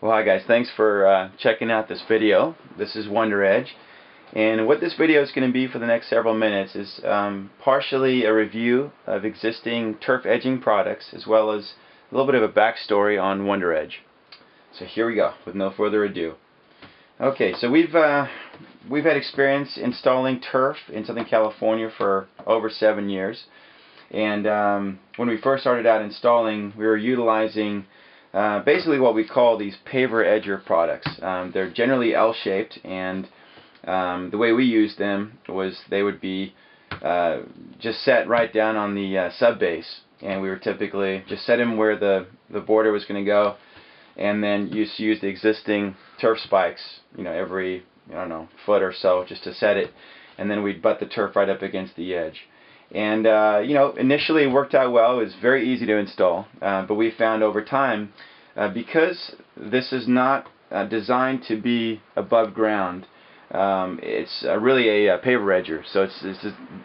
Well, hi guys, thanks for checking out this video. This is Wonder Edge, and what this video is going to be for the next several minutes is partially a review of existing turf edging products as well as a little bit of a backstory on Wonder Edge. So here we go, with no further ado. Okay, so we've had experience installing turf in Southern California for over 7 years, and when we first started out installing, we were utilizing basically what we call these paver edger products. They're generally L-shaped, and the way we used them was they would be just set right down on the sub base, and we were typically just set them where the border was going to go, and then use the existing turf spikes, every foot or so, just to set it, and then we'd butt the turf right up against the edge. And initially it worked out well. It was very easy to install, but we found over time, because this is not designed to be above ground, it's really a paver edger, so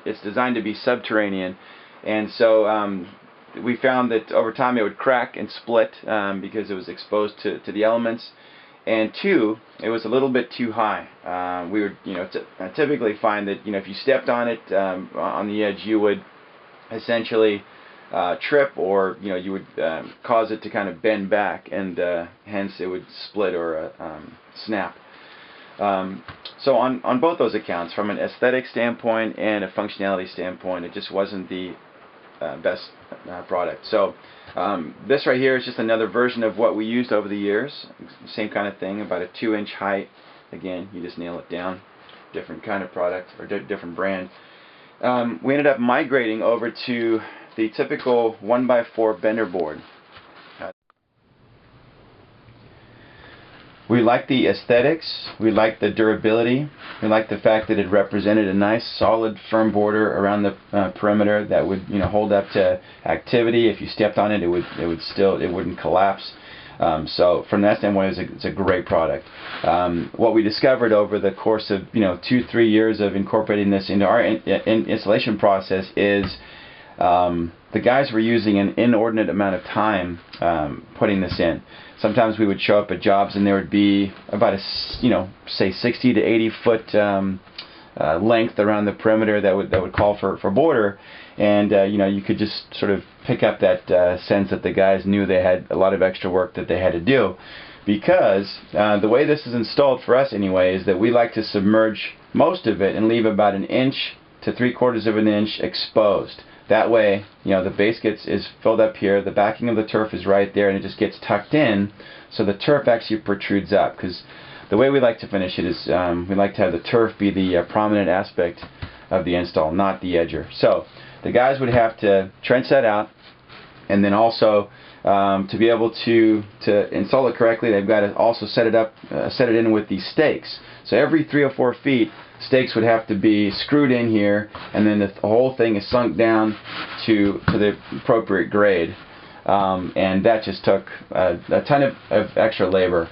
it's designed to be subterranean, and so we found that over time it would crack and split because it was exposed to the elements. And two, it was a little bit too high. We would, typically find that, if you stepped on it on the edge, you would essentially trip, or you would cause it to kind of bend back, and hence it would split or snap. So on both those accounts, from an aesthetic standpoint and a functionality standpoint, it just wasn't the best product. So this right here is just another version of what we used over the years. Same kind of thing, about a 2-inch height. Again, you just nail it down. Different kind of product, or different brand. We ended up migrating over to the typical 1x4 bender board. We like the aesthetics, we like the durability, we like the fact that it represented a nice solid firm border around the perimeter that would hold up to activity. If you stepped on it, it wouldn't collapse. So from that standpoint, it's a great product. What we discovered over the course of 2-3 years of incorporating this into our installation process is the guys were using an inordinate amount of time putting this in. Sometimes we would show up at jobs and there would be about a say 60 to 80 foot length around the perimeter that would call for border, and you could just sort of pick up that sense that the guys knew they had a lot of extra work that they had to do, because the way this is installed for us anyway is that we like to submerge most of it and leave about 1 inch to 3/4 of an inch exposed. That way, the base is filled up here, the backing of the turf is right there, and it just gets tucked in, so the turf actually protrudes up. Because the way we like to finish it is we like to have the turf be the prominent aspect of the install, not the edger. So the guys would have to trench that out, and then also to be able to install it correctly, they've got to also set it in with these stakes. So every 3 or 4 feet, stakes would have to be screwed in here, and then the whole thing is sunk down to the appropriate grade, and that just took a ton of extra labor.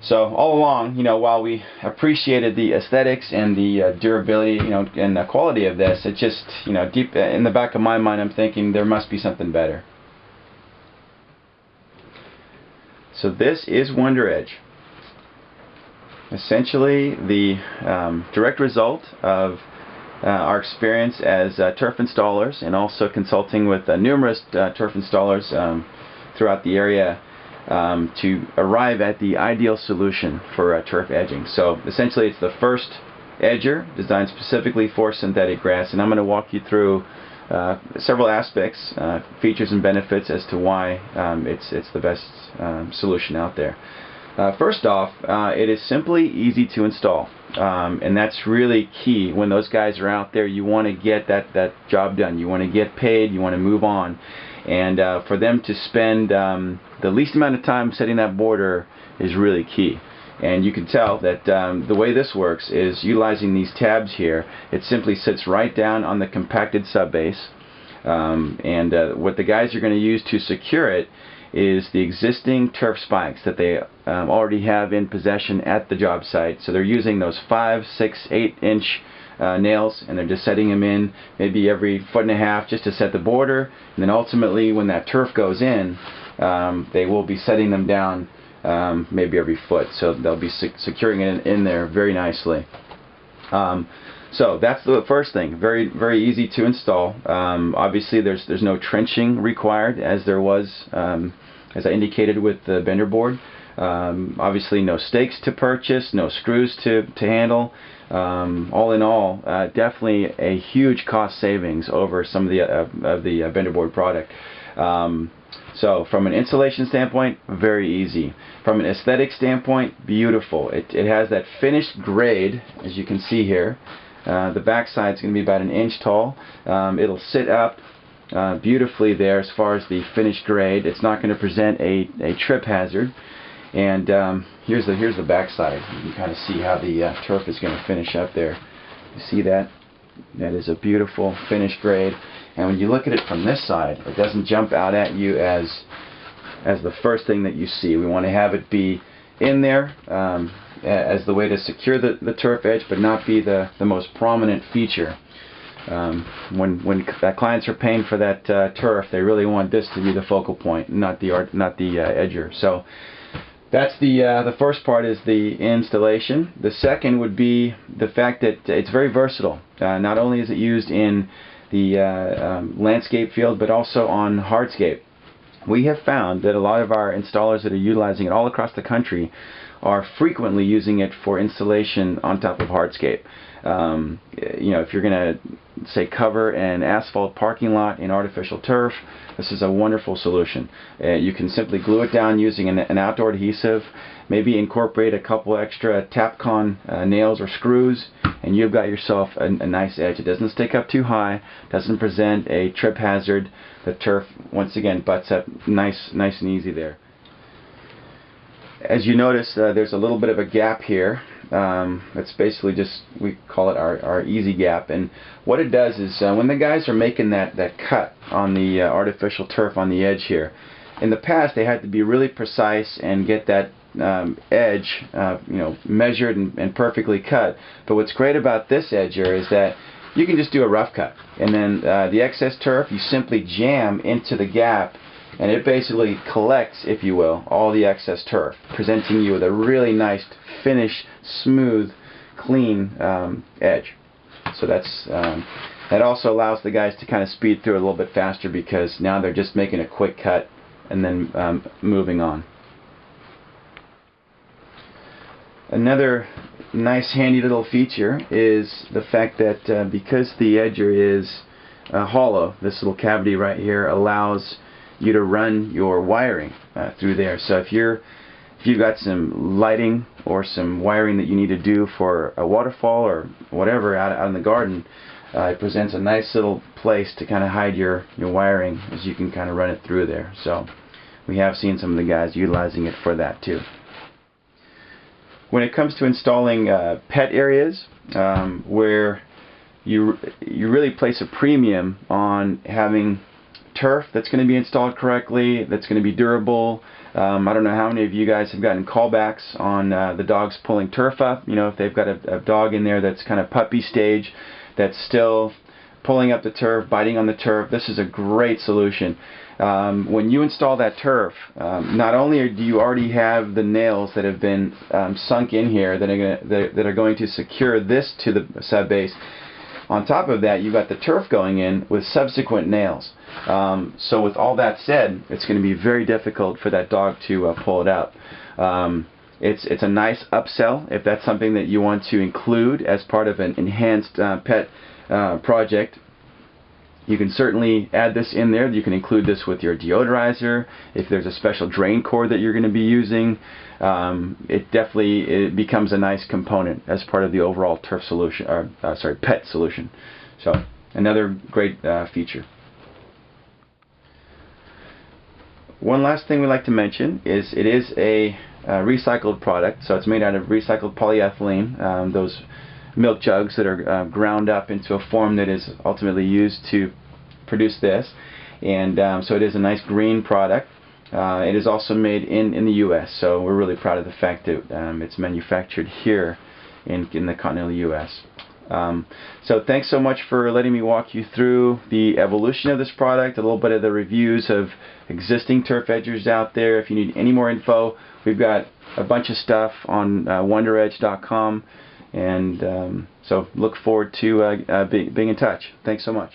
So all along, while we appreciated the aesthetics and the durability, and the quality of this, it just, deep in the back of my mind, I'm thinking there must be something better. So this is Wonder Edge. Essentially the direct result of our experience as turf installers, and also consulting with numerous turf installers throughout the area to arrive at the ideal solution for turf edging. So essentially it's the first edger designed specifically for synthetic grass, and I'm going to walk you through several aspects, features and benefits as to why it's the best solution out there. First off, it is simply easy to install, and that's really key. When those guys are out there, you want to get that job done. You want to get paid, you want to move on, and for them to spend the least amount of time setting that border is really key. And you can tell that the way this works is utilizing these tabs here. It simply sits right down on the compacted subbase, and what the guys are going to use to secure it is the existing turf spikes that they already have in possession at the job site. So they're using those 5, 6, 8-inch nails, and they're just setting them in maybe every 1.5 feet just to set the border, and then ultimately when that turf goes in, they will be setting them down maybe every foot. So they'll be securing it in there very nicely. So that's the first thing. Very easy to install. Obviously, there's no trenching required, as there was, as I indicated with the bender board. Obviously, no stakes to purchase, no screws to handle. All in all, definitely a huge cost savings over some of the bender board product. So from an installation standpoint, very easy. From an aesthetic standpoint, beautiful. It has that finished grade, as you can see here. The back side is going to be about 1 inch tall. It'll sit up beautifully there as far as the finished grade. It's not going to present a trip hazard. And here's the back side. You can kind of see how the turf is going to finish up there. You see that? That is a beautiful finished grade. And when you look at it from this side, it doesn't jump out at you as the first thing that you see. We want to have it be in there as the way to secure the turf edge, but not be the most prominent feature. When clients are paying for that turf, they really want this to be the focal point, not the edger. So that's the first part, is the installation. The second would be the fact that it's very versatile. Not only is it used in the landscape field, but also on hardscape. We have found that a lot of our installers that are utilizing it all across the country are frequently using it for installation on top of hardscape. You know, if you're going to, say, cover an asphalt parking lot in artificial turf, this is a wonderful solution. You can simply glue it down using an outdoor adhesive, maybe incorporate a couple extra Tapcon nails or screws, and you've got yourself a nice edge. It doesn't stick up too high, doesn't present a trip hazard. The turf, once again, butts up nice and easy there. As you notice, there's a little bit of a gap here. It's basically just, we call it our easy gap. And what it does is, when the guys are making that cut on the artificial turf on the edge here, in the past they had to be really precise and get that edge you know, measured and perfectly cut. But what's great about this edger is that you can just do a rough cut, and then the excess turf you simply jam into the gap, and it basically collects, if you will, all the excess turf, presenting you with a really nice, finished, smooth, clean edge. So that's that also allows the guys to kind of speed through it a little bit faster, because now they're just making a quick cut and then moving on. Another nice handy little feature is the fact that because the edger is hollow, this little cavity right here allows you to run your wiring through there. So if you've got some lighting or some wiring that you need to do for a waterfall or whatever out in the garden, it presents a nice little place to kind of hide your wiring, as you can kind of run it through there. So we have seen some of the guys utilizing it for that too. When it comes to installing pet areas, where you really place a premium on having turf that's going to be installed correctly, that's going to be durable. I don't know how many of you guys have gotten callbacks on the dogs pulling turf up. You know, if they've got a dog in there that's kind of puppy stage, that's still pulling up the turf, biting on the turf, this is a great solution. When you install that turf, not only do you already have the nails that have been sunk in here that are going to secure this to the sub base, on top of that you've got the turf going in with subsequent nails. So with all that said, it's going to be very difficult for that dog to pull it up. It's a nice upsell if that's something that you want to include as part of an enhanced pet project. You can certainly add this in there. You can include this with your deodorizer. If there's a special drain cord that you're going to be using, it becomes a nice component as part of the overall turf solution, or pet solution. So another great feature. One last thing we like to mention is it is a recycled product, so it's made out of recycled polyethylene. Those milk jugs that are ground up into a form that is ultimately used to produce this, and so it is a nice green product. It is also made in the U.S., so we're really proud of the fact that it's manufactured here in the continental U.S. So thanks so much for letting me walk you through the evolution of this product, a little bit of the reviews of existing turf edgers out there. If you need any more info, we've got a bunch of stuff on wonderedge.com, and so look forward to being in touch. Thanks so much.